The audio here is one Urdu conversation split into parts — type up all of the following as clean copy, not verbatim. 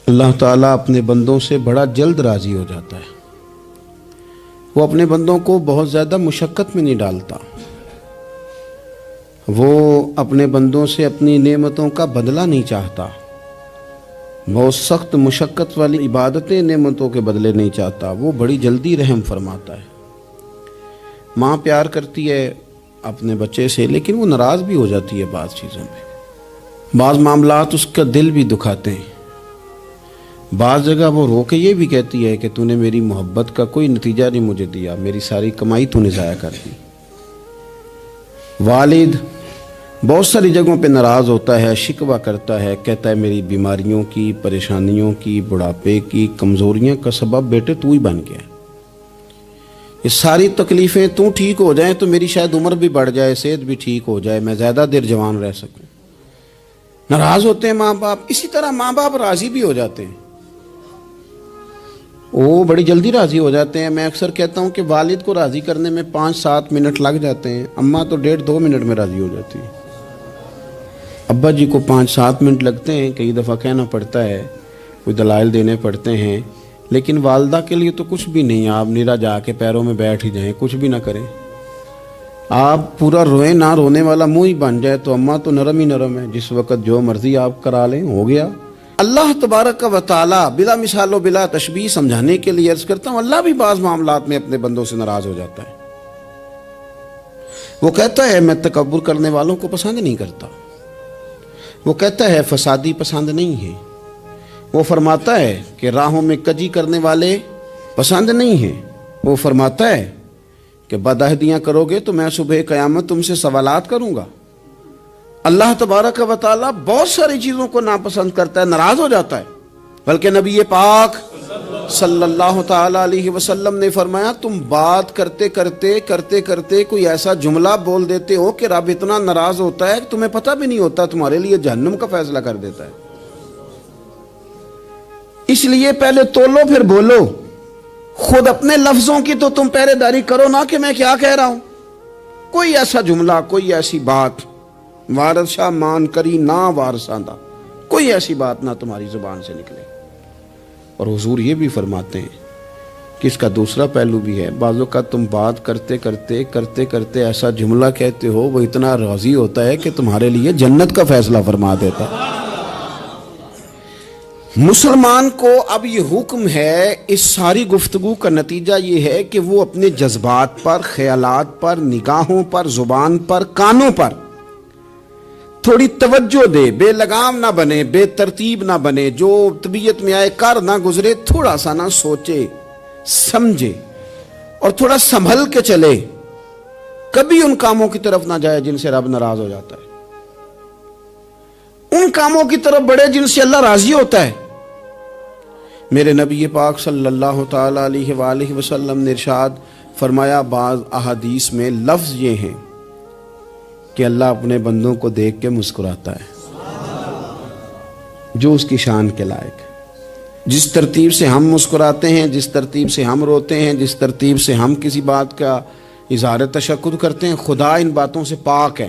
اللہ تعالیٰ اپنے بندوں سے بڑا جلد راضی ہو جاتا ہے۔ وہ اپنے بندوں کو بہت زیادہ مشقت میں نہیں ڈالتا۔ وہ اپنے بندوں سے اپنی نعمتوں کا بدلہ نہیں چاہتا۔ بہت سخت مشقت والی عبادتیں نعمتوں کے بدلے نہیں چاہتا۔ وہ بڑی جلدی رحم فرماتا ہے۔ ماں پیار کرتی ہے اپنے بچے سے، لیکن وہ ناراض بھی ہو جاتی ہے بعض چیزوں میں۔ بعض معاملات اس کا دل بھی دکھاتے ہیں۔ بعض جگہ وہ رو کے یہ بھی کہتی ہے کہ تو نے میری محبت کا کوئی نتیجہ نہیں مجھے دیا، میری ساری کمائی تو نے ضائع کر دی۔ والد بہت ساری جگہوں پہ ناراض ہوتا ہے، شکوہ کرتا ہے، کہتا ہے میری بیماریوں کی، پریشانیوں کی، بڑھاپے کی، کمزوریاں کا سبب بیٹے تو ہی بن گیا۔ یہ ساری تکلیفیں تو ٹھیک ہو جائیں تو میری شاید عمر بھی بڑھ جائے، صحت بھی ٹھیک ہو جائے، میں زیادہ دیر جوان رہ سکوں۔ ناراض ہوتے ہیں ماں باپ۔ اسی طرح ماں باپ راضی بھی ہو جاتے ہیں، وہ بڑی جلدی راضی ہو جاتے ہیں۔ میں اکثر کہتا ہوں کہ والد کو راضی کرنے میں 5-7 منٹ لگ جاتے ہیں، اماں تو 1.5-2 منٹ میں راضی ہو جاتی ہے۔ ابا جی کو 5-7 منٹ لگتے ہیں، کئی دفعہ کہنا پڑتا ہے، کوئی دلائل دینے پڑتے ہیں، لیکن والدہ کے لیے تو کچھ بھی نہیں۔ آپ نیرا جا کے پیروں میں بیٹھ ہی جائیں، کچھ بھی نہ کریں، آپ پورا روئیں نہ، رونے والا منہ ہی بن جائے تو اماں تو نرم ہی نرم ہے، جس وقت جو مرضی آپ کرا لیں ہو گیا۔ اللہ تبارک و تعالی بلا مثال و بلا تشبیہ سمجھانے کے لیے عرض کرتا ہوں، اللہ بھی بعض معاملات میں اپنے بندوں سے ناراض ہو جاتا ہے۔ وہ کہتا ہے میں تکبر کرنے والوں کو پسند نہیں کرتا۔ وہ کہتا ہے فسادی پسند نہیں ہے۔ وہ فرماتا ہے کہ راہوں میں کجی کرنے والے پسند نہیں ہیں۔ وہ فرماتا ہے کہ بدعہدیاں کرو گے تو میں صبح قیامت تم سے سوالات کروں گا۔ اللہ تبارک و تعالیٰ بہت ساری چیزوں کو ناپسند کرتا ہے، ناراض ہو جاتا ہے۔ بلکہ نبی پاک صلی اللہ تعالیٰ علیہ وسلم نے فرمایا تم بات کرتے کرتے کوئی ایسا جملہ بول دیتے ہو کہ رب اتنا ناراض ہوتا ہے کہ تمہیں پتہ بھی نہیں ہوتا، تمہارے لیے جہنم کا فیصلہ کر دیتا ہے۔ اس لیے پہلے تولو پھر بولو۔ خود اپنے لفظوں کی تو تم پہرے داری کرو نا کہ میں کیا کہہ رہا ہوں۔ کوئی ایسا جملہ، کوئی ایسی بات وارث شاہ مان کری نہ وارثاں دا، کوئی ایسی بات نہ تمہاری زبان سے نکلے۔ اور حضور یہ بھی فرماتے ہیں کہ اس کا دوسرا پہلو بھی ہے، بعض اوقات تم بات کرتے ایسا جملہ کہتے ہو وہ اتنا راضی ہوتا ہے کہ تمہارے لیے جنت کا فیصلہ فرما دیتا ہے۔ مسلمان کو اب یہ حکم ہے، اس ساری گفتگو کا نتیجہ یہ ہے کہ وہ اپنے جذبات پر، خیالات پر، نگاہوں پر، زبان پر، کانوں پر تھوڑی توجہ دے، بے لگام نہ بنے، بے ترتیب نہ بنے، جو طبیعت میں آئے کر نہ گزرے، تھوڑا سا نہ سوچے سمجھے اور تھوڑا سنبھل کے چلے۔ کبھی ان کاموں کی طرف نہ جائے جن سے رب ناراض ہو جاتا ہے، ان کاموں کی طرف بڑھے جن سے اللہ راضی ہوتا ہے۔ میرے نبی پاک صلی اللہ تعالی علیہ وآلہ وسلم نے ارشاد فرمایا، بعض احادیث میں لفظ یہ ہیں کہ اللہ اپنے بندوں کو دیکھ کے مسکراتا ہے، جو اس کی شان کے لائق ہے۔ جس ترتیب سے ہم مسکراتے ہیں، جس ترتیب سے ہم روتے ہیں، جس ترتیب سے ہم کسی بات کا اظہار تشکر کرتے ہیں، خدا ان باتوں سے پاک ہے۔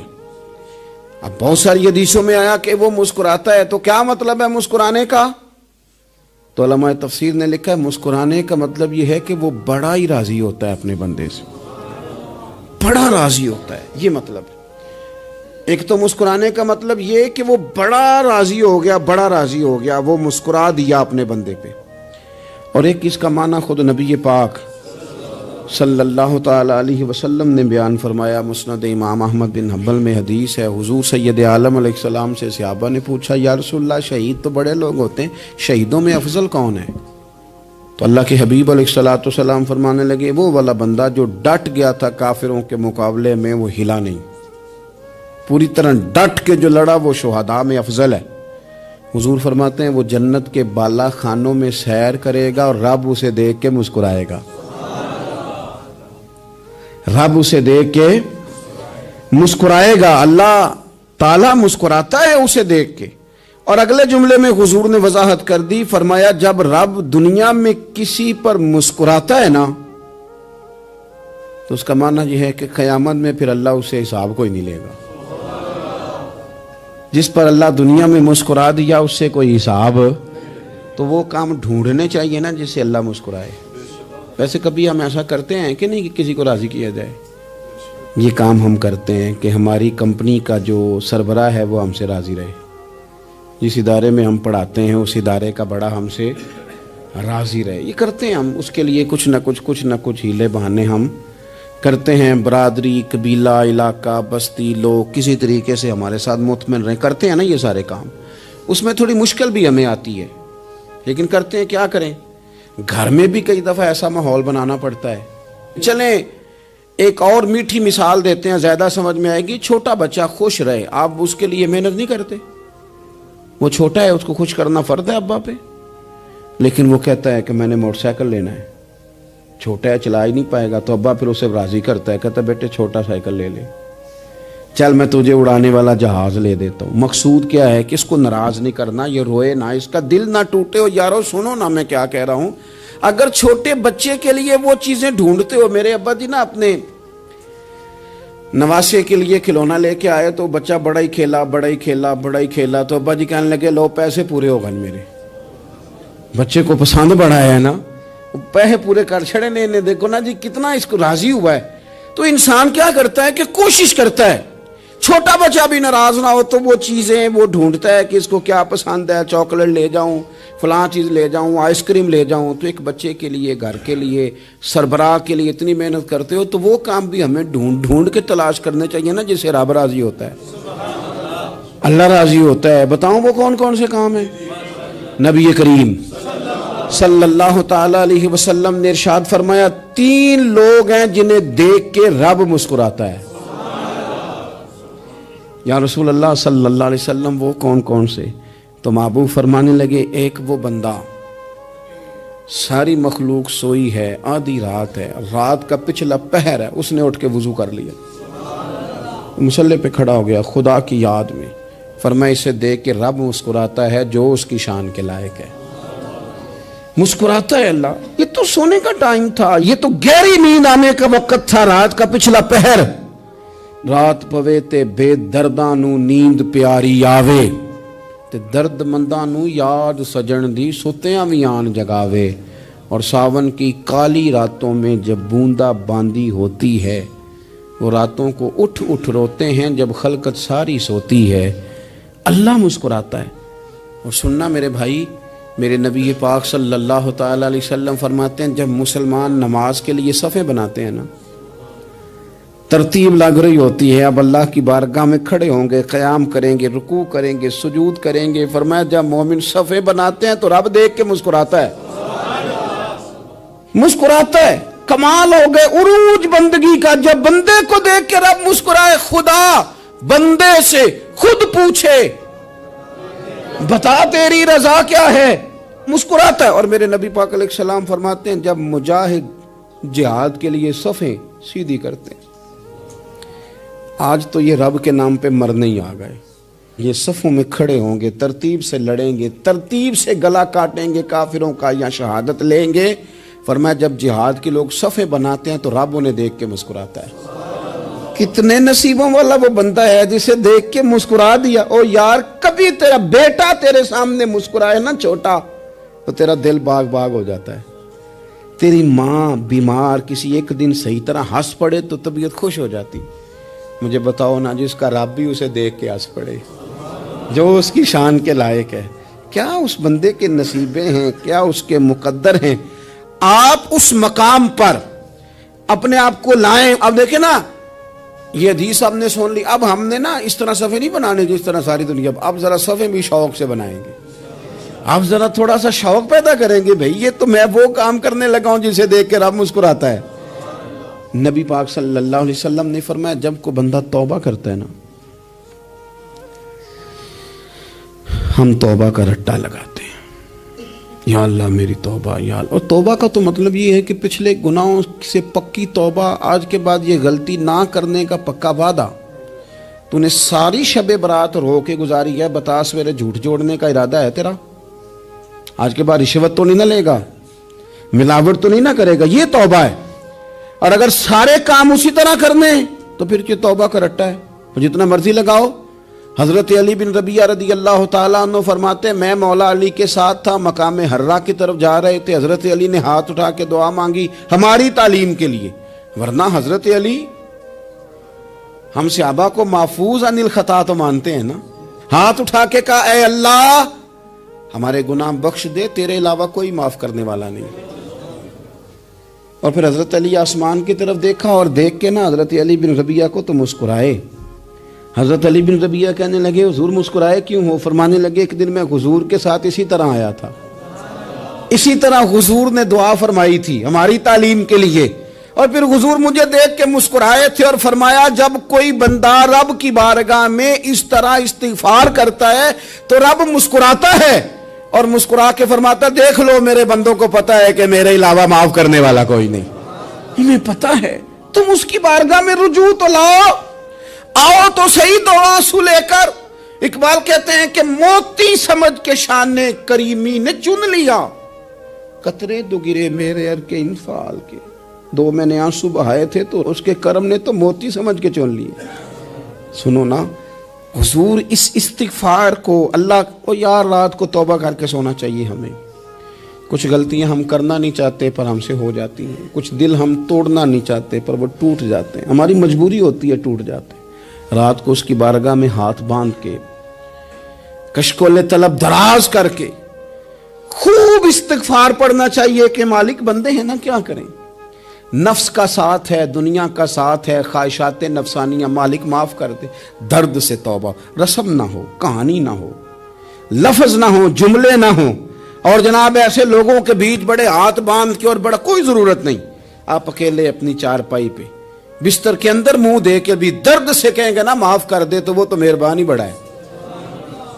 اب بہت ساری حدیثوں میں آیا کہ وہ مسکراتا ہے، تو کیا مطلب ہے مسکرانے کا؟ تو علماء تفسیر نے لکھا ہے مسکرانے کا مطلب یہ ہے کہ وہ بڑا ہی راضی ہوتا ہے اپنے بندے سے، بڑا راضی ہوتا ہے، یہ مطلب ہے۔ ایک تو مسکرانے کا مطلب یہ کہ وہ بڑا راضی ہو گیا، وہ مسکرا دیا اپنے بندے پہ۔ اور ایک اس کا معنی خود نبی پاک صلی اللہ تعالی علیہ وسلم نے بیان فرمایا۔ مسند امام احمد بن حنبل میں حدیث ہے، حضور سید عالم علیہ السلام سے صحابہ نے پوچھا یا رسول اللہ شہید تو بڑے لوگ ہوتے ہیں، شہیدوں میں افضل کون ہے؟ تو اللہ کے حبیب علیہ السلام فرمانے لگے وہ والا بندہ جو ڈٹ گیا تھا کافروں کے مقابلے میں، وہ ہلا نہیں، پوری طرح ڈٹ کے جو لڑا وہ شہداء میں افضل ہے۔ حضور فرماتے ہیں وہ جنت کے بالا خانوں میں سیر کرے گا اور رب اسے دیکھ کے مسکرائے گا، رب اسے دیکھ کے مسکرائے گا، اللہ تعالیٰ مسکراتا ہے اسے دیکھ کے۔ اور اگلے جملے میں حضور نے وضاحت کر دی، فرمایا جب رب دنیا میں کسی پر مسکراتا ہے نا تو اس کا معنی یہ ہے کہ قیامت میں پھر اللہ اسے حساب کوئی نہیں لے گا۔ جس پر اللہ دنیا میں مسکرا دیا اس سے کوئی حساب تو وہ کام ڈھونڈنے چاہیے نا جس سے اللہ مسکرائے. ویسے کبھی ہم ایسا کرتے ہیں کہ نہیں کہ کسی کو راضی کیا جائے؟ یہ کام ہم کرتے ہیں کہ ہماری کمپنی کا جو سربراہ ہے وہ ہم سے راضی رہے. جس ادارے میں ہم پڑھاتے ہیں اس ادارے کا بڑا ہم سے راضی رہے. یہ کرتے ہیں ہم، اس کے لیے کچھ نہ کچھ ہیلے بہانے ہم کرتے ہیں. برادری، قبیلہ، علاقہ، بستی، لوگ کسی طریقے سے ہمارے ساتھ مطمئن رہیں. کرتے ہیں نا یہ سارے کام. اس میں تھوڑی مشکل بھی ہمیں آتی ہے لیکن کرتے ہیں. کیا کریں، گھر میں بھی کئی دفعہ ایسا ماحول بنانا پڑتا ہے. چلیں ایک اور میٹھی مثال دیتے ہیں، زیادہ سمجھ میں آئے گی. چھوٹا بچہ خوش رہے، آپ اس کے لیے محنت نہیں کرتے. وہ چھوٹا ہے، اس کو خوش کرنا فرض ہے ابا پہ. لیکن وہ کہتا ہے کہ میں نے موٹر سائیکل لینا ہے. چھوٹا ہے، چلا ہی نہیں پائے گا، تو ابا پھر اسے راضی کرتا ہے، کہتا ہے بیٹے چھوٹا سائیکل لے لے، چل میں تجھے اڑانے والا جہاز لے دیتا ہوں. مقصود کیا ہے کہ اس کو ناراض نہیں کرنا، یہ روئے نہ، اس کا دل نہ ٹوٹے. ہو یارو سنو نا میں کیا کہہ رہا ہوں. اگر چھوٹے بچے کے لیے وہ چیزیں ڈھونڈتے ہو، میرے ابا جی نا اپنے نواسے کے لیے کھلونا لے کے آئے تو بچہ بڑا ہی کھیلا تو ابا جی کہنے لگے لو پیسے پورے ہو گئے. میرے بچے کو پسند بڑا ہے نا، پیسے پورے کر چھڑے نے. دیکھو نا جی کتنا اس کو راضی ہوا ہے. تو انسان کیا کرتا ہے کہ کوشش کرتا ہے چھوٹا بچہ بھی ناراض نہ ہو، تو وہ چیزیں وہ ڈھونڈتا ہے کہ اس کو کیا پسند ہے. چاکلیٹ لے جاؤں، فلاں چیز لے جاؤں، آئس کریم لے جاؤں. تو ایک بچے کے لیے، گھر کے لیے، سربراہ کے لیے اتنی محنت کرتے ہو، تو وہ کام بھی ہمیں ڈھونڈ کے تلاش کرنے چاہیے نا جس سے رب راضی ہوتا ہے، اللہ راضی ہوتا ہے. بتاؤں وہ کون کون سے کام ہیں؟ نبی کریم صلی اللہ تعالی علیہ وسلم نے ارشاد فرمایا 3 لوگ ہیں جنہیں دیکھ کے رب مسکراتا ہے. یا رسول اللہ صلی اللہ علیہ وسلم وہ کون کون سے؟ تو محبوب فرمانے لگے ایک وہ بندہ ساری مخلوق سوئی ہے، آدھی رات ہے، رات کا پچھلا پہر ہے، اس نے اٹھ کے وضو کر لیا، مصلی پہ کھڑا ہو گیا خدا کی یاد میں. فرمایا اسے دیکھ کے رب مسکراتا ہے جو اس کی شان کے لائق ہے. مسکراتا ہے اللہ. یہ تو سونے کا ٹائم تھا، یہ تو گہری نیند آنے کا وقت تھا، رات کا پچھلا پہر. رات پوے تے بے درداں نو نیند پیاری آوے، تے درد منداں نو یاد سجن دی ستیاں وی آن جگاوے. اور ساون کی کالی راتوں میں جب بوندا باندی ہوتی ہے، وہ راتوں کو اٹھ اٹھ روتے ہیں جب خلقت ساری سوتی ہے. اللہ مسکراتا ہے. اور سننا میرے بھائی، میرے نبی پاک صلی اللہ تعالی علیہ وسلم فرماتے ہیں جب مسلمان نماز کے لیے صفیں بناتے ہیں نا، ترتیب لگ رہی ہوتی ہے، اب اللہ کی بارگاہ میں کھڑے ہوں گے، قیام کریں گے، رکوع کریں گے، سجود کریں گے. فرمایا جب مومن صفیں بناتے ہیں تو رب دیکھ کے مسکراتا ہے، مسکراتا ہے. کمال ہو گئے عروج بندگی کا جب بندے کو دیکھ کے رب مسکرائے. خدا بندے سے خود پوچھے بتا تیری رضا کیا ہے، مسکراتا ہے. اور میرے نبی پاک علیہ السلام فرماتے ہیں جب مجاہد جہاد کے لیے صفیں سیدھی کرتے ہیں. آج تو یہ رب کے نام پہ مرنے ہی آ گئے. یہ صفوں میں کھڑے ہوں گے، ترتیب سے لڑیں گے، ترتیب سے گلا کاٹیں گے کافروں کا یا شہادت لیں گے. فرمایا جب جہاد کے لوگ صفیں بناتے ہیں تو رب انہیں دیکھ کے مسکراتا ہے. کتنے نصیبوں والا وہ بندہ ہے جسے دیکھ کے مسکرا دیا. او یار کبھی تیرا بیٹا تیرے سامنے مسکرائے نا چھوٹا تو تیرا دل باغ باغ ہو جاتا ہے. تیری ماں بیمار کسی ایک دن صحیح طرح ہنس پڑے تو طبیعت خوش ہو جاتی. مجھے بتاؤ نا جس کا رب بھی اسے دیکھ کے ہنس پڑے، جو اس کی شان کے لائق ہے، کیا اس بندے کے نصیبیں ہیں، کیا اس کے مقدر ہیں. آپ اس مقام پر اپنے آپ کو لائیں. اب دیکھیں نا یہ حدیث ہم نے سن لی، اب ہم نے نا اس طرح صفحے نہیں بنانے جس طرح ساری دنیا. اب ذرا صفحے بھی شوق سے بنائیں گے. اب ذرا تھوڑا سا شوق پیدا کریں گے. بھئی یہ تو میں وہ کام کرنے لگا ہوں جسے دیکھ کے رب مسکراتا ہے. نبی پاک صلی اللہ علیہ وسلم نے فرمایا جب کو بندہ توبہ کرتا ہے نا، ہم توبہ کا رٹا لگاتے ہیں، یا اللہ میری توبہ یا اللہ. اور توبہ کا تو مطلب یہ ہے کہ پچھلے گناہوں سے پکی توبہ، آج کے بعد یہ غلطی نہ کرنے کا پکا وعدہ. تو نے ساری شب برات رو کے گزاری ہے، بتا سویرے جھوٹ جوڑنے کا ارادہ ہے تیرا، آج کے بعد رشوت تو نہیں نہ لے گا، ملاوٹ تو نہیں نہ کرے گا، یہ توبہ ہے. اور اگر سارے کام اسی طرح کرنے تو پھر یہ توبہ کا رٹا ہے، جتنا مرضی لگاؤ. حضرت علی بن ربیعہ رضی اللہ تعالیٰ عنہ فرماتے ہیں میں مولا علی کے ساتھ تھا، مقام حرہ کی طرف جا رہے تھے، حضرت علی نے ہاتھ اٹھا کے دعا مانگی ہماری تعلیم کے لیے، ورنہ حضرت علی ہم صحابہ کو محفوظ عن الخطا تو مانتے ہیں نا، ہاتھ اٹھا کے کہا اے اللہ ہمارے گناہ بخش دے، تیرے علاوہ کوئی معاف کرنے والا نہیں۔ اور پھر حضرت علی آسمان کی طرف دیکھا اور دیکھ کے نا حضرت علی بن ربیعہ کو تو مسکرائے۔ حضرت علی بن ربیعہ کہنے لگے حضور مسکرائے کیوں ہو؟ فرمانے لگے ایک دن میں حضور کے ساتھ اسی طرح آیا تھا، اسی طرح حضور نے دعا فرمائی تھی ہماری تعلیم کے لیے، اور پھر حضور مجھے دیکھ کے مسکرائے تھے اور فرمایا جب کوئی بندہ رب کی بارگاہ میں اس طرح استغفار کرتا ہے تو رب مسکراتا ہے اور مسکرا کے فرماتا دیکھ لو میرے بندوں کو پتا ہے کہ میرے علاوہ معاف کرنے والا کوئی نہیں، انہیں پتا ہے، تم اس کی بارگاہ میں رجوع تو لاؤ، آؤ تو صحیح دو آنسو لے کر۔ اقبال کہتے ہیں کہ موتی سمجھ کے شان کریمی نے چن لیا، قطرے دو گرے میرے ار کے انفعال کے، دو میں نے آنسو بہائے تھے تو اس کے کرم نے تو موتی سمجھ کے چن لیے۔ سنو نا حضور اس استغفار کو اللہ کو یار رات کو توبہ کر کے سونا چاہیے ہمیں، کچھ غلطیاں ہم کرنا نہیں چاہتے پر ہم سے ہو جاتی ہیں، کچھ دل ہم توڑنا نہیں چاہتے پر وہ ٹوٹ جاتے ہیں، ہماری مجبوری ہوتی ہے ٹوٹ جاتے ہیں۔ رات کو اس کی بارگاہ میں ہاتھ باندھ کے کشکول طلب دراز کر کے خوب استغفار پڑھنا چاہیے کہ مالک بندے ہیں نا کیا کریں، نفس کا ساتھ ہے، دنیا کا ساتھ ہے، خواہشات نفسانیہ، مالک معاف کر دے، درد سے توبہ، رسم نہ ہو، کہانی نہ ہو، لفظ نہ ہو، جملے نہ ہو، اور جناب ایسے لوگوں کے بیچ بڑے ہاتھ باندھ کے اور بڑا کوئی ضرورت نہیں، آپ اکیلے اپنی چارپائی پہ بستر کے اندر منہ دے کے بھی درد سے کہیں گے نا معاف کر دے تو وہ تو مہربانی بڑا ہے۔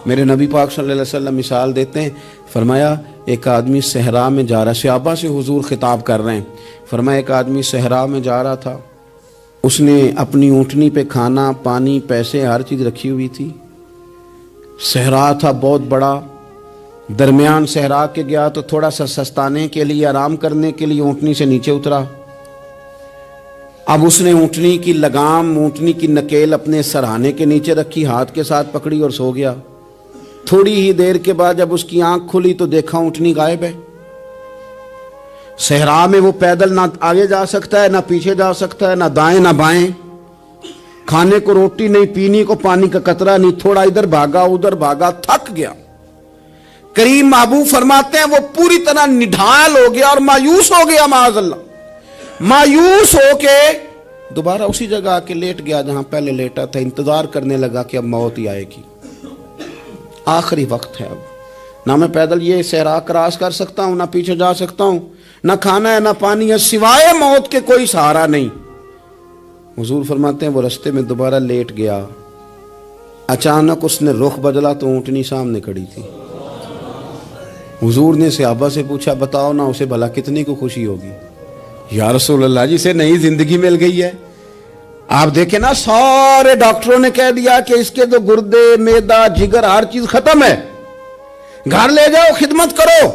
میرے نبی پاک صلی اللہ علیہ وسلم مثال دیتے ہیں، فرمایا ایک آدمی صحرا میں جا رہا، صحابہ سے حضور خطاب کر رہے ہیں، فرمایا ایک آدمی صحرا میں جا رہا تھا، اس نے اپنی اونٹنی پہ کھانا پانی پیسے ہر چیز رکھی ہوئی تھی، صحرا تھا بہت بڑا، درمیان صحرا کے گیا تو تھوڑا سا سستانے کے لیے آرام کرنے کے لیے اونٹنی سے نیچے اترا، اب اس نے اونٹنی کی لگام اونٹنی کی نکیل اپنے سرہانے کے نیچے رکھی، ہاتھ کے ساتھ پکڑی اور سو گیا۔ تھوڑی ہی دیر کے بعد جب اس کی آنکھ کھلی تو دیکھا اونٹنی غائب ہے۔ صحرا میں وہ پیدل نہ آگے جا سکتا ہے نہ پیچھے جا سکتا ہے، نہ دائیں نہ بائیں، کھانے کو روٹی نہیں، پینے کو پانی کا قطرہ نہیں، تھوڑا ادھر بھاگا ادھر بھاگا، تھک گیا۔ کریم محبوب فرماتے ہیں وہ پوری طرح نڈھال ہو گیا اور مایوس ہو گیا، معاذ اللہ، مایوس ہو کے دوبارہ اسی جگہ آ کے لیٹ گیا جہاں پہلے لیٹا تھا، انتظار کرنے لگا کہ اب موت ہی آئے گی، آخری وقت ہے، اب نہ میں پیدل یہ صحرا کراس کر سکتا ہوں، نہ پیچھے جا سکتا ہوں، نہ کھانا ہے نہ پانی ہے، سوائے موت کے کوئی سہارا نہیں۔ حضور فرماتے ہیں وہ رستے میں دوبارہ لیٹ گیا، اچانک اس نے رخ بدلا تو اونٹنی سامنے کھڑی تھی۔ حضور نے صحابہ سے پوچھا بتاؤ نا اسے بھلا کتنی کو خوشی ہوگی؟ یا رسول اللہ جسے نئی زندگی مل گئی ہے۔ آپ دیکھیں نا سارے ڈاکٹروں نے کہہ دیا کہ اس کے تو گردے معدہ جگر ہر چیز ختم ہے، گھر لے جاؤ خدمت کرو،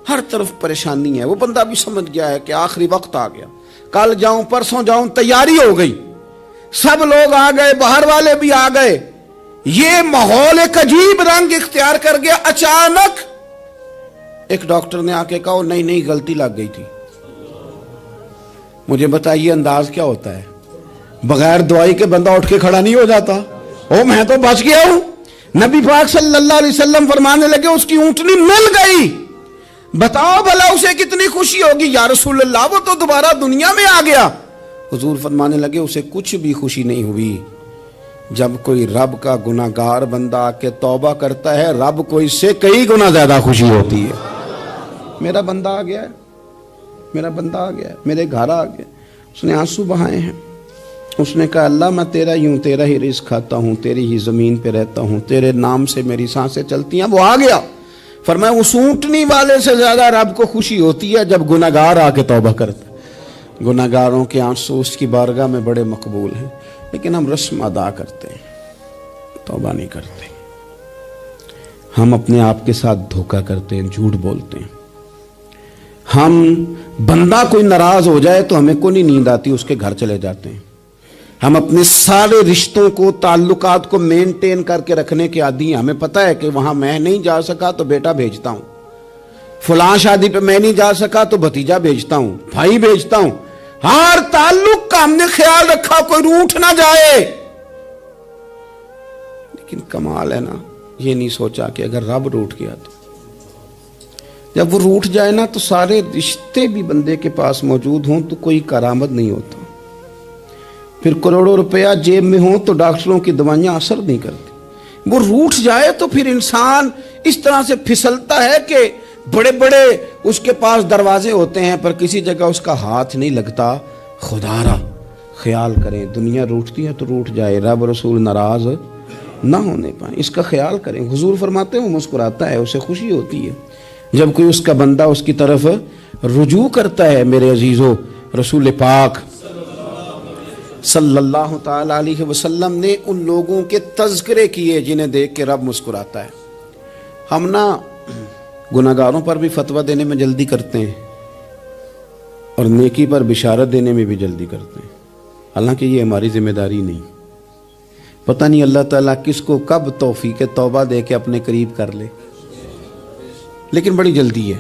ہر طرف پریشانی ہے۔ وہ بندہ بھی سمجھ گیا ہے کہ آخری وقت آ گیا، کل جاؤں پرسوں جاؤں، تیاری ہو گئی، سب لوگ آ گئے، باہر والے بھی آ گئے، یہ ماحول ایک عجیب رنگ اختیار کر گیا۔ اچانک ایک ڈاکٹر نے آ کے کہا نہیں غلطی لگ گئی تھی۔ مجھے بتائیے انداز کیا ہوتا ہے؟ بغیر دوائی کے بندہ اٹھ کے کھڑا نہیں ہو جاتا، او میں تو بچ گیا ہوں۔ نبی پاک صلی اللہ علیہ وسلم فرمانے لگے اس کی اونٹنی مل گئی، بتاؤ بھلا اسے کتنی خوشی ہوگی؟ یا رسول اللہ وہ تو دوبارہ دنیا میں آ گیا۔ حضور فرمانے لگے اسے کچھ بھی خوشی نہیں ہوئی۔ جب کوئی رب کا گناہ گار بندہ آ کے توبہ کرتا ہے، رب کو اس سے کئی گنا زیادہ خوشی ہوتی ہے۔ میرا بندہ آ گیا ہے، میرا بندہ آ گیا ہے، میرے گھر آ گیا۔ اس نے آنسو بہائے ہیں، اس نے کہا اللہ میں تیرا ہی ہوں، تیرا ہی رزق کھاتا ہوں، تیری ہی زمین پہ رہتا ہوں، تیرے نام سے میری سانسیں چلتی ہیں۔ وہ آ گیا۔ فرمایا اس اونٹنی والے سے زیادہ رب کو خوشی ہوتی ہے جب گناہگار آ کے توبہ کرتا ہے۔ گناہگاروں کے آنسو اس کی بارگاہ میں بڑے مقبول ہیں، لیکن ہم رسم ادا کرتے ہیں، توبہ نہیں کرتے۔ ہم اپنے آپ کے ساتھ دھوکہ کرتے ہیں، جھوٹ بولتے ہیں۔ ہم بندہ کوئی ناراض ہو جائے تو ہمیں کو نہیں نیند آتی، اس کے گھر چلے جاتے ہیں، ہم اپنے سارے رشتوں کو، تعلقات کو مینٹین کر کے رکھنے کے عادی ہیں. ہمیں پتہ ہے کہ وہاں میں نہیں جا سکا تو بیٹا بھیجتا ہوں، فلاں شادی پہ میں نہیں جا سکا تو بھتیجا بھیجتا ہوں، بھائی بھیجتا ہوں. ہر تعلق کا ہم نے خیال رکھا کوئی روٹھ نہ جائے. لیکن کمال ہے نا، یہ نہیں سوچا کہ اگر رب روٹھ گیا تو جب وہ روٹھ جائے نا تو سارے رشتے بھی بندے کے پاس موجود ہوں تو کوئی کارآمد نہیں ہوتا. پھر کروڑوں روپیہ جیب میں ہوں تو ڈاکٹروں کی دوائیاں اثر نہیں کرتی. وہ روٹھ جائے تو پھر انسان اس طرح سے پھسلتا ہے کہ بڑے بڑے اس کے پاس دروازے ہوتے ہیں پر کسی جگہ اس کا ہاتھ نہیں لگتا. خدا را خیال کریں، دنیا روٹھتی ہے تو روٹھ جائے، رب رسول ناراض نہ ہونے پائیں، اس کا خیال کریں. حضور فرماتے ہیں وہ مسکراتا ہے، اسے خوشی ہوتی ہے جب کوئی اس کا بندہ اس کی طرف رجوع کرتا ہے. میرے عزیزو، رسول پاک صلی اللہ تعالی علیہ وسلم نے ان لوگوں کے تذکرے کیے جنہیں دیکھ کے رب مسکراتا ہے. ہم نا گناہگاروں پر بھی فتویٰ دینے میں جلدی کرتے ہیں اور نیکی پر بشارت دینے میں بھی جلدی کرتے ہیں، حالانکہ یہ ہماری ذمہ داری نہیں. پتہ نہیں اللہ تعالیٰ کس کو کب توفیق توبہ دے کے اپنے قریب کر لے، لیکن بڑی جلدی ہے،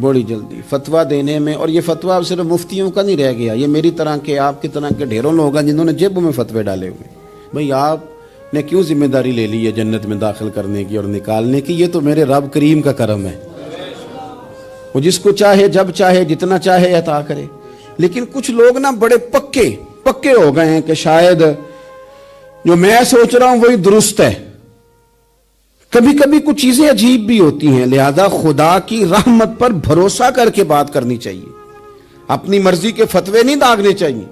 بڑی جلدی فتویٰ دینے میں. اور یہ فتویٰ صرف مفتیوں کا نہیں رہ گیا، یہ میری طرح کے، آپ کی طرح کے ڈھیروں لوگ ہیں جنہوں نے جیبوں میں فتوے ڈالے ہوئے. بھئی آپ نے کیوں ذمہ داری لے لی ہے جنت میں داخل کرنے کی اور نکالنے کی؟ یہ تو میرے رب کریم کا کرم ہے، وہ جس کو چاہے جب چاہے جتنا چاہے عطا کرے. لیکن کچھ لوگ نا بڑے پکے ہو گئے ہیں کہ شاید جو میں سوچ رہا ہوں وہی درست ہے. کبھی کبھی کچھ چیزیں عجیب بھی ہوتی ہیں، لہذا خدا کی رحمت پر بھروسہ کر کے بات کرنی چاہیے. اپنی مرضی کے فتوے نہیں داغنے چاہیے.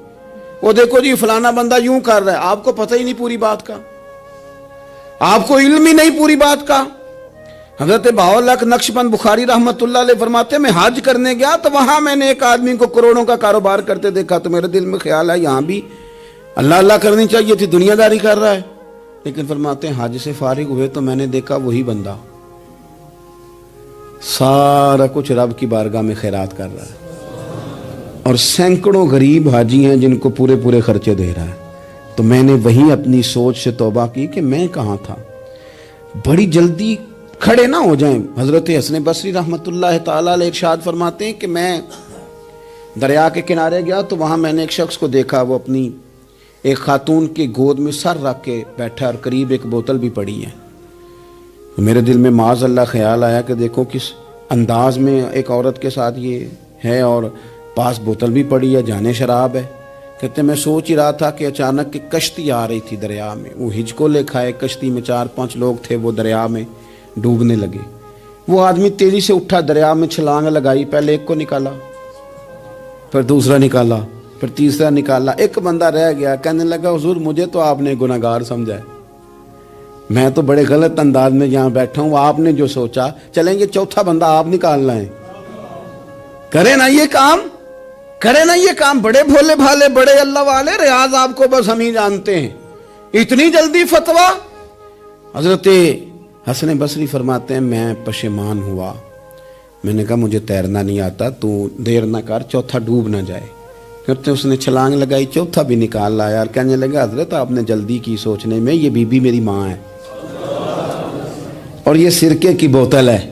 وہ دیکھو جی فلانا بندہ یوں کر رہا ہے، آپ کو پتہ ہی نہیں پوری بات کا، آپ کو علم ہی نہیں پوری بات کا. حضرت بہاءاللہ نقشبند بخاری رحمت اللہ علیہ فرماتے ہیں میں حج کرنے گیا تو وہاں میں نے ایک آدمی کو کروڑوں کا کاروبار کرتے دیکھا تو میرے دل میں خیال ہے یہاں بھی اللہ اللہ کرنی چاہیے تھی، دنیا داری کر رہا ہے. لیکن فرماتے ہیں حج سے فارغ ہوئے تو میں نے دیکھا وہی بندہ سارا کچھ رب کی بارگاہ میں خیرات کر رہا ہے اور سینکڑوں غریب حاجی ہیں جن کو پورے خرچے دے رہا ہے. تو میں نے وہیں اپنی سوچ سے توبہ کی کہ میں کہاں تھا. بڑی جلدی کھڑے نہ ہو جائیں. حضرت حسن بصری رحمت اللہ تعالیٰ علیہ ارشاد فرماتے ہیں کہ میں دریا کے کنارے گیا تو وہاں میں نے ایک شخص کو دیکھا، وہ اپنی ایک خاتون کی گود میں سر رکھ کے بیٹھا اور قریب ایک بوتل بھی پڑی ہے. میرے دل میں معاذ اللہ خیال آیا کہ دیکھو کس انداز میں ایک عورت کے ساتھ یہ ہے اور پاس بوتل بھی پڑی ہے، جانے شراب ہے. کہتے میں سوچ ہی رہا تھا کہ اچانک ایک کشتی آ رہی تھی دریا میں، وہ ہج کو لے کھائے، کشتی میں 4-5 لوگ تھے، وہ دریا میں ڈوبنے لگے. وہ آدمی تیزی سے اٹھا، دریا میں چھلانگ لگائی، پہلے ایک کو نکالا، پھر دوسرا نکالا، پھر تیسرا نکالا. ایک بندہ رہ گیا، کہنے لگا حضور مجھے تو آپ نے گناہگار سمجھا ہے، میں تو بڑے غلط انداز میں یہاں بیٹھا ہوں، آپ نے جو سوچا چلیں گے چوتھا بندہ آپ نکالنا ہے. کرے نا یہ کام، کرے نا یہ کام. بڑے بھولے بھالے بڑے اللہ والے، ریاض آپ کو بس ہم ہی جانتے ہیں. اتنی جلدی فتویٰ. حضرت حسن بصری فرماتے ہیں میں پشیمان ہوا، میں نے کہا مجھے تیرنا نہیں آتا، تو دیر نہ کر چوتھا ڈوب نہ جائے. کرتے اس نے چھلانگ لگائی، چوتھا بھی نکال لایا اور کہنے لگا حضرت آپ نے جلدی کی سوچنے میں، یہ بی بی میری ماں ہے اور یہ سرکے کی بوتل ہے.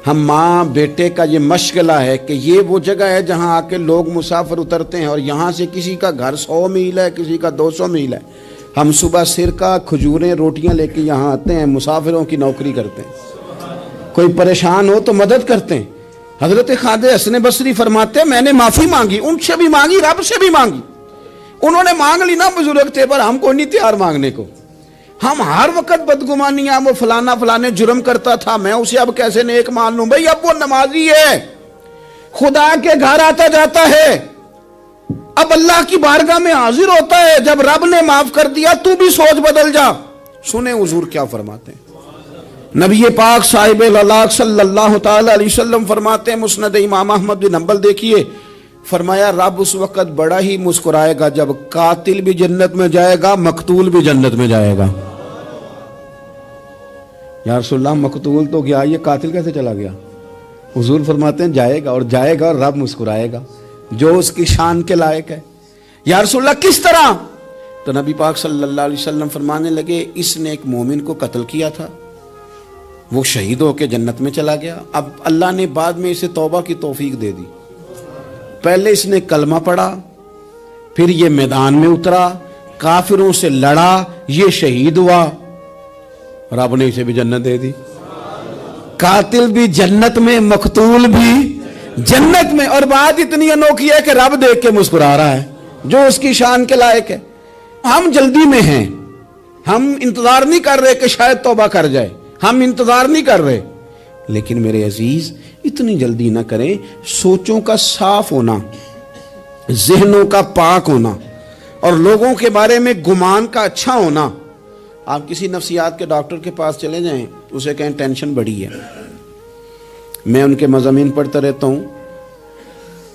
ہم ماں بیٹے کا یہ مشغلہ ہے کہ یہ وہ جگہ ہے جہاں آ کے لوگ مسافر اترتے ہیں اور یہاں سے کسی کا گھر 100 میل ہے، کسی کا 200 میل ہے. ہم صبح سرکہ کھجوریں روٹیاں لے کے یہاں آتے ہیں، مسافروں کی نوکری کرتے ہیں، کوئی پریشان ہو تو مدد کرتے ہیں. حضرت خواجہ حسن بصری فرماتے ہیں میں نے معافی مانگی، ان سے بھی مانگی، رب سے بھی مانگی. انہوں نے مانگ لی نا بزرگ تھے، پر ہم کو نہیں تیار مانگنے کو. ہم ہر وقت بدگمانیاں، وہ فلانا فلانے جرم کرتا تھا میں اسے اب کیسے نیک مان لوں. بھئی اب وہ نمازی ہے، خدا کے گھر آتا جاتا ہے، اب اللہ کی بارگاہ میں حاضر ہوتا ہے. جب رب نے معاف کر دیا تو بھی سوچ بدل جا. سنیں حضور کیا فرماتے ہیں. نبی پاک صاحب الاخلاق صلی اللہ تعالی علیہ وسلم فرماتے ہیں، مسند امام احمد بن حنبل دیکھیے، فرمایا رب اس وقت بڑا ہی مسکرائے گا جب قاتل بھی جنت میں جائے گا، مقتول بھی جنت میں جائے گا. یا رسول اللہ مقتول تو گیا، یہ قاتل کیسے چلا گیا؟ حضور فرماتے ہیں جائے گا، اور جائے گا اور رب مسکرائے گا جو اس کی شان کے لائق ہے. یا رسول اللہ کس طرح؟ تو نبی پاک صلی اللہ علیہ وسلم فرمانے لگے اس نے ایک مومن کو قتل کیا تھا، وہ شہید ہو کے جنت میں چلا گیا، اب اللہ نے بعد میں اسے توبہ کی توفیق دے دی۔ پہلے اس نے کلمہ پڑھا، پھر یہ میدان میں اترا، کافروں سے لڑا، یہ شہید ہوا، رب نے اسے بھی جنت دے دی۔ قاتل بھی جنت میں، مقتول بھی جنت میں، اور بات اتنی انوکھی ہے کہ رب دیکھ کے مسکرا رہا ہے، جو اس کی شان کے لائق ہے۔ ہم جلدی میں ہیں، ہم انتظار نہیں کر رہے کہ شاید توبہ کر جائے، ہم انتظار نہیں کر رہے، لیکن میرے عزیز اتنی جلدی نہ کریں۔ سوچوں کا صاف ہونا، ذہنوں کا پاک ہونا، اور لوگوں کے بارے میں گمان کا اچھا ہونا۔ آپ کسی نفسیات کے ڈاکٹر کے پاس چلے جائیں، اسے کہیں ٹینشن بڑی ہے، میں ان کے مضامین پڑھتا رہتا ہوں،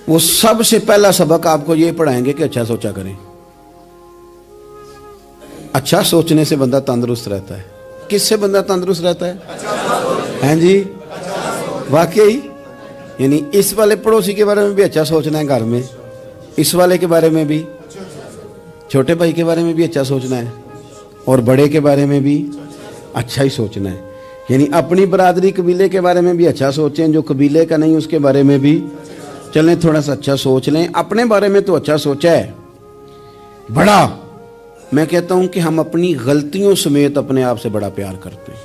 وہ سب سے پہلا سبق آپ کو یہ پڑھائیں گے کہ اچھا سوچا کریں۔ اچھا سوچنے سے بندہ تندرست رہتا ہے۔ کس سے بندہ تندرست رہتا ہے؟ ہیں جی، واقعی یعنی اس والے پڑوسی کے بارے میں بھی اچھا سوچنا ہے، گھر میں اس والے کے بارے میں بھی، چھوٹے بھائی کے بارے میں بھی اچھا سوچنا ہے، اور بڑے کے بارے میں بھی اچھا ہی سوچنا ہے۔ یعنی اپنی برادری قبیلے کے بارے میں بھی اچھا سوچیں، جو قبیلے کا نہیں اس کے بارے میں بھی چلیں تھوڑا سا اچھا سوچ لیں۔ اپنے بارے میں تو اچھا سوچا ہے بڑا، میں کہتا ہوں کہ ہم اپنی غلطیوں سمیت اپنے آپ سے بڑا پیار کرتے ہیں،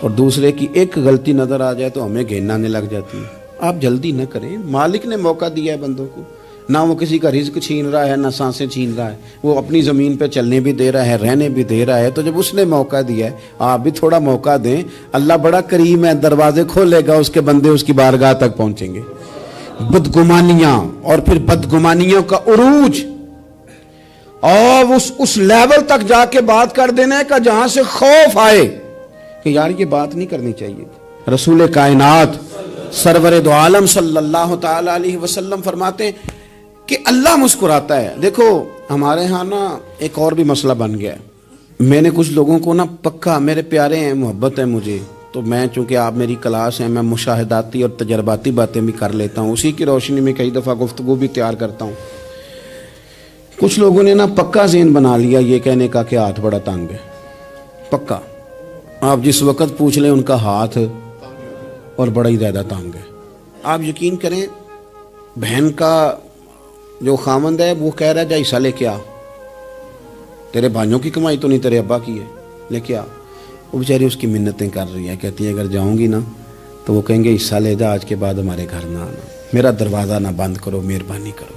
اور دوسرے کی ایک غلطی نظر آ جائے تو ہمیں گھین آنے لگ جاتی ہے۔ آپ جلدی نہ کریں، مالک نے موقع دیا ہے بندوں کو، نہ وہ کسی کا رزق چھین رہا ہے، نہ سانسیں چھین رہا ہے، وہ اپنی زمین پہ چلنے بھی دے رہا ہے، رہنے بھی دے رہا ہے۔ تو جب اس نے موقع دیا ہے آپ بھی تھوڑا موقع دیں۔ اللہ بڑا کریم ہے، دروازے کھولے گا، اس کے بندے اس کی بارگاہ تک پہنچیں گے۔ بدگمانیاں اور پھر بدگمانیوں کا عروج، اور اس لیول تک جا کے بات کر دینا کا جہاں سے خوف آئے کہ یار یہ بات نہیں کرنی چاہیے۔ رسول کائنات سرور دو عالم صلی اللہ تعالی علیہ وسلم فرماتے ہیں کہ اللہ مسکراتا ہے۔ دیکھو ہمارے ہاں نا ایک اور بھی مسئلہ بن گیا ہے، میں نے کچھ لوگوں کو نا پکا، میرے پیارے ہیں، محبت ہے مجھے، تو میں چونکہ آپ میری کلاس ہیں، میں مشاہداتی اور تجرباتی باتیں بھی کر لیتا ہوں، اسی کی روشنی میں کئی دفعہ گفتگو بھی تیار کرتا ہوں۔ کچھ لوگوں نے نا پکا ذہن بنا لیا یہ کہنے کا کہ ہاتھ بڑا تنگ ہے، پکا، آپ جس وقت پوچھ لیں ان کا ہاتھ اور بڑا ہی زیادہ تنگ ہے۔ آپ یقین کریں، بہن کا جو خامند ہے وہ کہہ رہا ہے جا حصہ لے کے آ، تیرے بھائیوں کی کمائی تو نہیں، تیرے ابا کی ہے، لے کے آ۔ وہ بیچاری اس کی منتیں کر رہی ہے، کہتی ہے اگر جاؤں گی نا تو وہ کہیں گے حصہ لے جا، آج کے بعد ہمارے گھر نہ آنا، میرا دروازہ نہ بند کرو، مہربانی کرو۔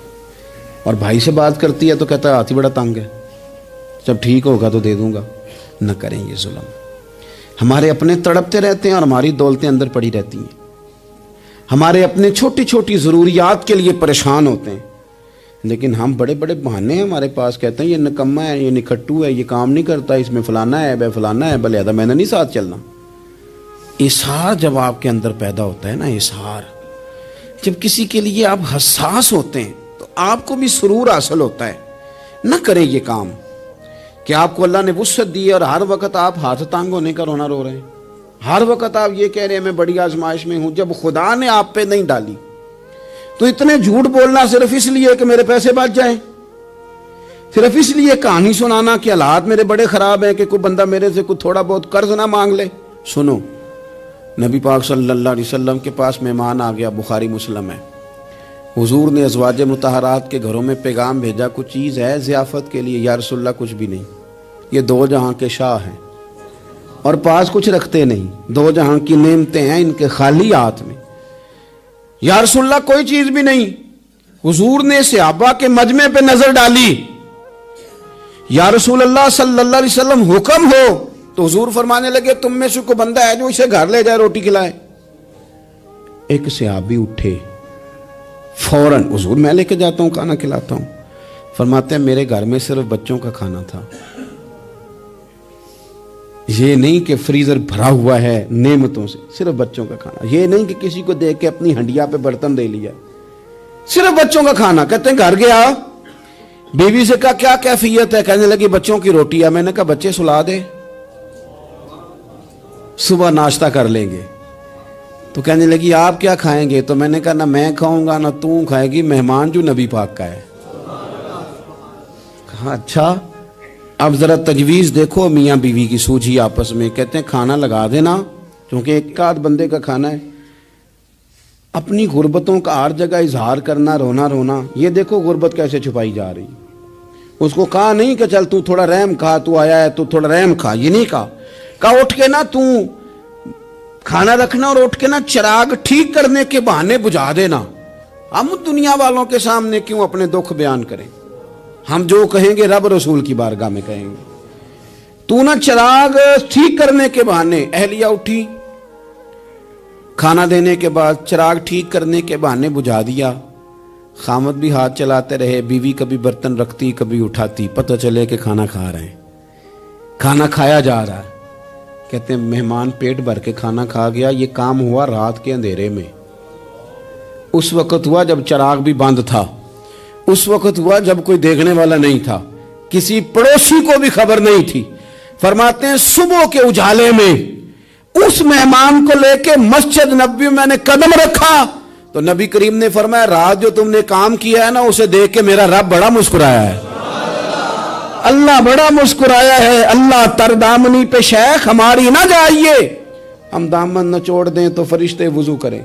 اور بھائی سے بات کرتی ہے تو کہتا ہے ہاتھ ہی بڑا تنگ ہے، جب ٹھیک ہوگا تو دے دوں گا۔ نہ کریں یہ ظلم، ہمارے اپنے تڑپتے رہتے ہیں اور ہماری دولتیں اندر پڑی رہتی ہیں، ہمارے اپنے چھوٹی چھوٹی ضروریات کے لیے پریشان ہوتے ہیں، لیکن ہم بڑے بڑے بہانے ہیں ہمارے پاس، کہتے ہیں یہ نکما ہے، یہ نکھٹو ہے، یہ کام نہیں کرتا، اس میں فلانا ہے، بے فلانا ہے، بلہذا میں نے نہیں ساتھ چلنا۔ اظہار جب آپ کے اندر پیدا ہوتا ہے نا، اظہار جب کسی کے لیے آپ حساس ہوتے ہیں تو آپ کو بھی سرور حاصل ہوتا ہے۔ نہ کریں یہ کام کہ آپ کو اللہ نے وسعت دی ہے اور ہر وقت آپ ہاتھ تانگ ہونے کا رونا رو رہے ہیں، ہر وقت آپ یہ کہہ رہے ہیں میں بڑی آزمائش میں ہوں، جب خدا نے آپ پہ نہیں ڈالی تو اتنے جھوٹ بولنا صرف اس لیے کہ میرے پیسے بچ جائیں، صرف اس لیے کہانی سنانا کہ حالات میرے بڑے خراب ہیں کہ کوئی بندہ میرے سے کوئی تھوڑا بہت قرض نہ مانگ لے۔ سنو، نبی پاک صلی اللہ علیہ وسلم کے پاس مہمان آ گیا، بخاری مسلم ہے، حضور نے ازواج مطہرات کے گھروں میں پیغام بھیجا، کچھ چیز ہے ضیافت کے لیے؟ یا رسول اللہ کچھ بھی نہیں، یہ دو جہاں کے شاہ ہیں اور پاس کچھ رکھتے نہیں، دو جہاں کی نعمتیں ہیں ان کے خالی ہاتھ میں۔ یا رسول اللہ کوئی چیز بھی نہیں۔ حضور نے صحابہ کے مجمع پہ نظر ڈالی، یا رسول اللہ صلی اللہ علیہ وسلم حکم ہو، تو حضور فرمانے لگے تم میں سے کوئی بندہ ہے جو اسے گھر لے جائے روٹی کھلائے؟ ایک صحابی اٹھے فوراً، حضور میں لے کے جاتا ہوں کھانا کھلاتا ہوں۔ فرماتے ہیں میرے گھر میں صرف بچوں کا کھانا تھا، یہ نہیں کہ فریزر بھرا ہوا ہے نعمتوں سے، صرف بچوں کا کھانا، یہ نہیں کہ کسی کو دیکھ کے اپنی ہنڈیا پہ برتن دے لیا، صرف بچوں کا کھانا۔ کہتے ہیں گھر گیا، بیوی سے کہا کیا کیفیت ہے؟ کہنے لگی بچوں کی روٹی ہے۔ میں نے کہا بچے سلا دے، صبح ناشتہ کر لیں گے۔ تو کہنے لگی آپ کیا کھائیں گے؟ تو میں نے کہا نہ میں کھاؤں گا نہ تو کھائے گی، مہمان جو نبی پاک کا ہے۔ کہا اچھا، اب ذرا تجویز دیکھو میاں بیوی کی سوجھی آپس میں. کہتے ہیں کھانا لگا دینا کیونکہ ایک آدھ بندے کا کھانا ہے. اپنی غربتوں کا ہر جگہ اظہار کرنا, رونا رونا. یہ دیکھو غربت کیسے چھپائی جا رہی. اس کو کہا نہیں کہ چل تو تھوڑا رحم کھا, تو آیا ہے تو تھوڑا رحم کھا, یہ نہیں کہا اٹھ کے نا تو کھانا رکھنا اور اٹھ کے نا چراغ ٹھیک کرنے کے بہانے بجھا دینا. ہم دنیا والوں کے سامنے کیوں اپنے دکھ بیان کریں؟ ہم جو کہیں گے رب رسول کی بارگاہ میں کہیں گے. تو نا چراغ ٹھیک کرنے کے بہانے. اہلیہ اٹھی, کھانا دینے کے بعد چراغ ٹھیک کرنے کے بہانے بجھا دیا. خامد بھی ہاتھ چلاتے رہے, بیوی کبھی برتن رکھتی کبھی اٹھاتی, پتہ چلے کہ کھانا کھا رہے ہیں, کھانا کھایا جا رہا ہے. کہتے ہیں مہمان پیٹ بھر کے کھانا کھا گیا. یہ کام ہوا رات کے اندھیرے میں, اس وقت ہوا جب چراغ بھی بند تھا, اس وقت ہوا جب کوئی دیکھنے والا نہیں تھا, کسی پڑوسی کو بھی خبر نہیں تھی. فرماتے ہیں صبح کے اجالے میں اس مہمان کو لے کے مسجد نبوی میں نے قدم رکھا تو نبی کریم نے فرمایا رات جو تم نے کام کیا ہے نا اسے دیکھ کے میرا رب بڑا مسکرایا ہے, اللہ بڑا مسکرایا ہے. اللہ تر دامنی پہ شیخ ہماری نہ جائیے, ہم دامن نہ چھوڑ دیں تو فرشتے وضو کریں.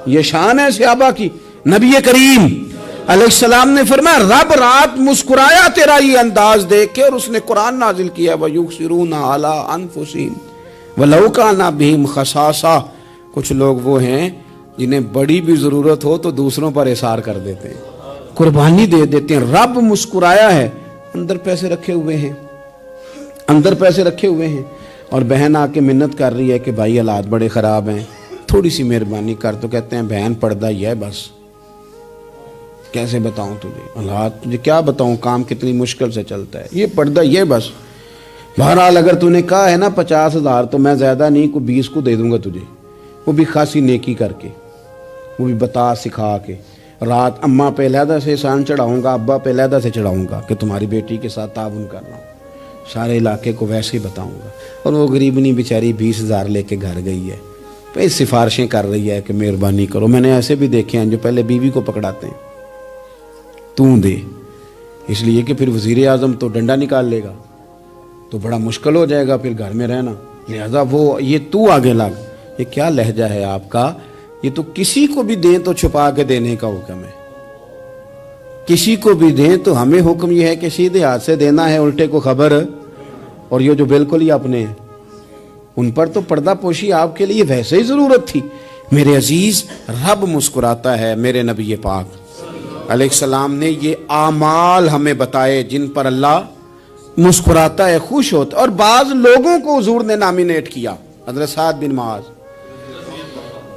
یہ شان ہے صحابہ کی. نبی کریم علیہ السلام نے فرمایا رب رات مسکرایا تیرا یہ انداز دیکھ کے, اور اس نے قرآن نازل کیا وَيُؤْثِرُونَ عَلَىٰ أَنفُسِهِمْ وَلَوْ كَانَ بِهِمْ خَصَاصَةٌ. کچھ لوگ وہ ہیں جنہیں بڑی بھی ضرورت ہو تو دوسروں پر اثار کر دیتے ہیں, قربانی دے دیتے ہیں. رب مسکرایا ہے. اندر پیسے رکھے ہوئے ہیں, اندر پیسے رکھے ہوئے ہیں, اور بہن آ کے منت کر رہی ہے کہ بھائی حالات بڑے خراب ہیں, تھوڑی سی مہربانی کر. تو کہتے ہیں بہن پردہ ہی ہے بس, کیسے بتاؤں تجھے حالات, تجھے کیا بتاؤں کام کتنی مشکل سے چلتا ہے, یہ پردہ یہ بس. بہرحال اگر تو نے کہا ہے نا 50,000 تو میں زیادہ نہیں کوئی 20 کو دے دوں گا تجھے, وہ بھی خاصی نیکی کر کے, وہ بھی بتا سکھا کے. رات اماں پہ علیحدہ سے احسان چڑھاؤں گا, ابا پہ علیحدہ سے چڑھاؤں گا کہ تمہاری بیٹی کے ساتھ تعاون کر رہا ہوں, سارے علاقے کو ویسے ہی بتاؤں گا. اور وہ غریبنی بیچاری 20,000 لے کے گھر گئی ہے, پھر سفارشیں کر رہی ہے کہ مہربانی کرو. میں نے ایسے بھی دیکھے ہیں جو پہلے بیوی کو پکڑاتے ہیں تو دے, اس لیے کہ پھر وزیر اعظم تو ڈنڈا نکال لے گا تو بڑا مشکل ہو جائے گا پھر گھر میں رہنا, لہذا وہ یہ تو آگے لگ. یہ کیا لہجہ ہے آپ کا؟ یہ تو کسی کو بھی دیں تو چھپا کے دینے کا حکم ہے, کسی کو بھی دیں تو ہمیں حکم یہ ہے کہ سیدھے ہاتھ سے دینا ہے, الٹے کو خبر. اور یہ جو بالکل ہی اپنے ہیں ان پر تو پردہ پوشی آپ کے لیے ویسے ہی ضرورت تھی. میرے عزیز رب مسکراتا ہے. میرے نبی پاک علیہ السلام نے یہ اعمال ہمیں بتائے جن پر اللہ مسکراتا ہے, خوش ہوتا. اور بعض لوگوں کو حضور نے نامینیٹ کیا. حضرت سعد بن معاذ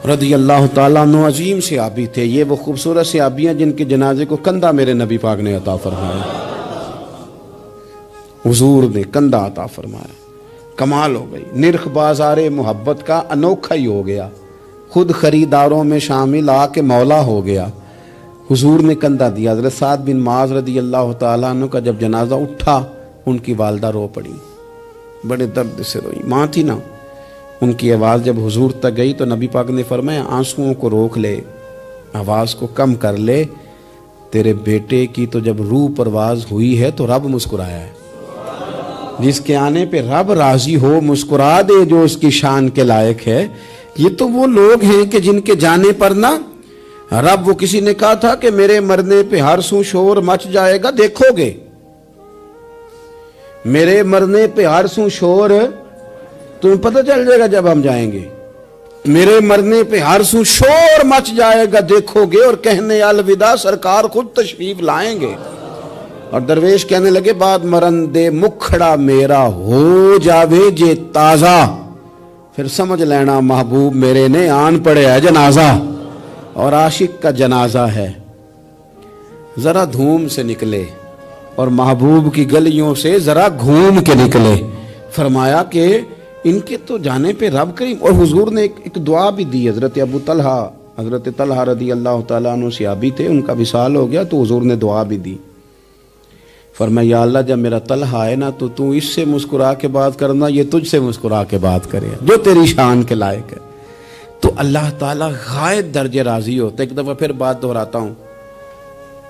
رضی اللہ تعالیٰ عنہ عظیم صحابی تھے. یہ وہ خوبصورت صحابی ہیں جن کے جنازے کو کندھا میرے نبی پاک نے عطا فرمایا, حضور نے کندھا عطا فرمایا. کمال ہو گئی. نرخ بازار محبت کا انوکھا ہی ہو گیا, خود خریداروں میں شامل آ کے مولا ہو گیا. حضور نے کندھا دیا. حضرت سعد بن معاذ رضی اللہ تعالیٰ عنہ کا جب جنازہ اٹھا ان کی والدہ رو پڑی, بڑے درد سے روئی. ماں تھی نا, ان کی آواز جب حضور تک گئی تو نبی پاک نے فرمایا آنسوؤں کو روک لے, آواز کو کم کر لے. تیرے بیٹے کی تو جب روح پرواز ہوئی ہے تو رب مسکرایا ہے. جس کے آنے پہ رب راضی ہو مسکرا دے جو اس کی شان کے لائق ہے. یہ تو وہ لوگ ہیں کہ جن کے جانے پر نا رب, وہ کسی نے کہا تھا کہ میرے مرنے پہ ہر سو شور مچ جائے گا, دیکھو گے میرے مرنے پہ ہر سو شور تمہیں پتہ چل جائے گا جب ہم جائیں گے. میرے مرنے پہ ہر سو شور مچ جائے گا, دیکھو گے. اور کہنے الوداع سرکار خود تشریف لائیں گے. اور درویش کہنے لگے بعد مرندے مکھڑا میرا ہو جاوے جے تازہ, پھر سمجھ لینا محبوب میرے نے آن پڑے ہے جنازہ. اور عاشق کا جنازہ ہے ذرا دھوم سے نکلے اور محبوب کی گلیوں سے ذرا گھوم کے نکلے. فرمایا کہ ان کے تو جانے پہ رب کریم. اور حضور نے ایک دعا بھی دی. حضرت ابو طلحہ, حضرت طلحہ رضی اللہ تعالیٰ عنہ صحابی تھے, ان کا وصال ہو گیا تو حضور نے دعا بھی دی. فرمایا یا اللہ جب میرا طلحہ ہے نا تو اس سے مسکرا کے بات کرنا, یہ تجھ سے مسکرا کے بات کرے جو تیری شان کے لائق ہے. تو اللہ تعالیٰ غائب درجے راضی ہوتا ہے. ایک دفعہ پھر بات دہراتا ہوں,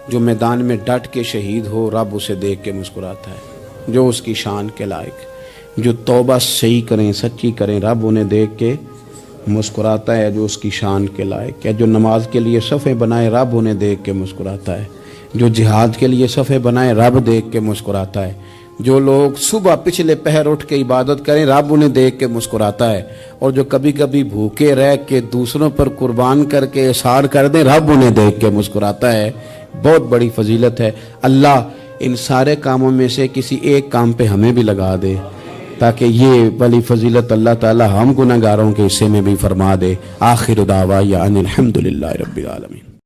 جو میدان میں ڈٹ کے شہید ہو رب اسے دیکھ کے مسکراتا ہے. جو اس کی شان کے لائق. جو توبہ صحیح کریں، سچی کریں، رب انہیں دیکھ کے مسکراتا ہے جو اس کی شان کے لائق ہے. جو نماز کے لیے صفیں بنائے، رب انہیں دیکھ کے مسکراتا ہے. جو جہاد کے لیے صفیں بنائے، رب دیکھ کے مسکراتا ہے. جو لوگ صبح پچھلے پہر اٹھ کے عبادت کریں، رب انہیں دیکھ کے مسکراتا ہے. اور جو کبھی کبھی بھوکے رہ کے دوسروں پر قربان کر کے اثار کر دیں، رب انہیں دیکھ کے مسکراتا ہے. بہت بڑی فضیلت ہے. اللہ ان سارے کاموں میں سے کسی ایک کام پہ ہمیں بھی لگا دے، تاکہ یہ بڑی فضیلت اللہ تعالی ہم گناہگاروں کے حصے میں بھی فرما دے. آخر دعوانا ان الحمدللہ رب العالمین.